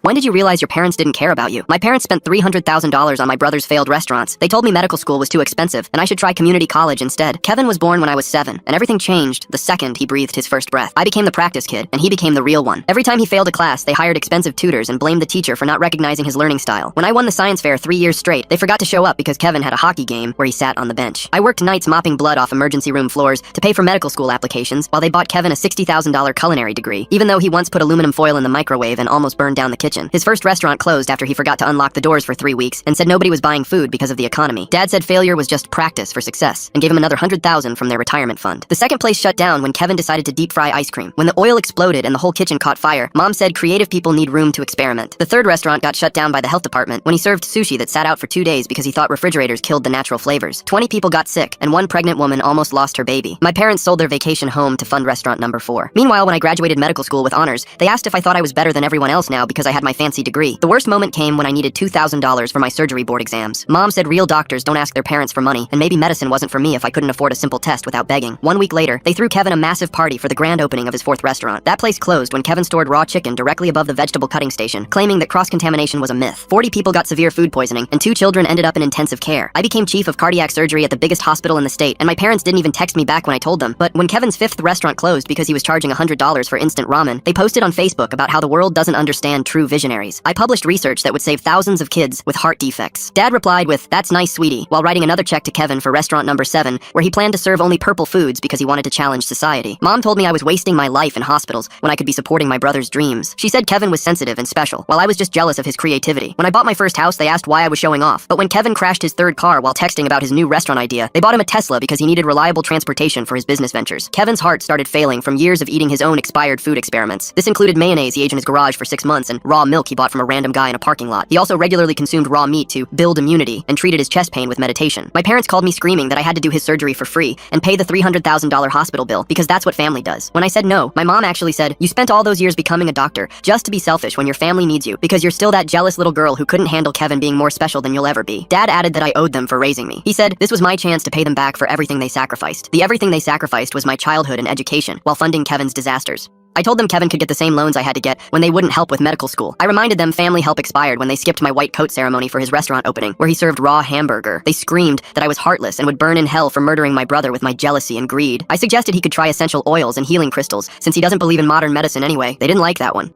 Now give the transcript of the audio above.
When did you realize your parents didn't care about you? My parents spent $300,000 on my brother's failed restaurants. They told me medical school was too expensive, and I should try community college instead. Kevin was born when I was 7, and everything changed the second he breathed his first breath. I became the practice kid, and he became the real one. Every time he failed a class, they hired expensive tutors and blamed the teacher for not recognizing his learning style. When I won the science fair 3 years straight, they forgot to show up because Kevin had a hockey game where he sat on the bench. I worked nights mopping blood off emergency room floors to pay for medical school applications while they bought Kevin a $60,000 culinary degree, even though he once put aluminum foil in the microwave and almost burned down the kitchen. His first restaurant closed after he forgot to unlock the doors for 3 weeks and said nobody was buying food because of the economy. Dad said failure was just practice for success and gave him another $100,000 from their retirement fund. The second place shut down when Kevin decided to deep fry ice cream. When the oil exploded and the whole kitchen caught fire, Mom said creative people need room to experiment. The third restaurant got shut down by the health department when he served sushi that sat out for 2 days because he thought refrigerators killed the natural flavors. 20 people got sick and one pregnant woman almost lost her baby. My parents sold their vacation home to fund restaurant number 4. Meanwhile, when I graduated medical school with honors, they asked if I thought I was better than everyone else now because I had my fancy degree. The worst moment came when I needed $2,000 for my surgery board exams. Mom said real doctors don't ask their parents for money, and maybe medicine wasn't for me if I couldn't afford a simple test without begging. 1 week later, they threw Kevin a massive party for the grand opening of his 4th restaurant. That place closed when Kevin stored raw chicken directly above the vegetable cutting station, claiming that cross-contamination was a myth. 40 people got severe food poisoning, and 2 children ended up in intensive care. I became chief of cardiac surgery at the biggest hospital in the state, and my parents didn't even text me back when I told them. But when Kevin's 5th restaurant closed because he was charging $100 for instant ramen, they posted on Facebook about how the world doesn't understand true visionaries. I published research that would save thousands of kids with heart defects. Dad replied with, "That's nice, sweetie," while writing another check to Kevin for restaurant number 7, where he planned to serve only purple foods because he wanted to challenge society. Mom told me I was wasting my life in hospitals when I could be supporting my brother's dreams. She said Kevin was sensitive and special, while I was just jealous of his creativity. When I bought my first house, they asked why I was showing off. But when Kevin crashed his 3rd car while texting about his new restaurant idea, they bought him a Tesla because he needed reliable transportation for his business ventures. Kevin's heart started failing from years of eating his own expired food experiments. This included mayonnaise he aged in his garage for 6 months and raw milk he bought from a random guy in a parking lot. He also regularly consumed raw meat to build immunity and treated his chest pain with meditation. My parents called me screaming that I had to do his surgery for free and pay the $300,000 hospital bill because that's what family does. When I said no, my mom actually said, "You spent all those years becoming a doctor just to be selfish when your family needs you because you're still that jealous little girl who couldn't handle Kevin being more special than you'll ever be." Dad added that I owed them for raising me. He said this was my chance to pay them back for everything they sacrificed. The everything they sacrificed was my childhood and education while funding Kevin's disasters. I told them Kevin could get the same loans I had to get when they wouldn't help with medical school. I reminded them family help expired when they skipped my white coat ceremony for his restaurant opening, where he served raw hamburger. They screamed that I was heartless and would burn in hell for murdering my brother with my jealousy and greed. I suggested he could try essential oils and healing crystals, since he doesn't believe in modern medicine anyway. They didn't like that one.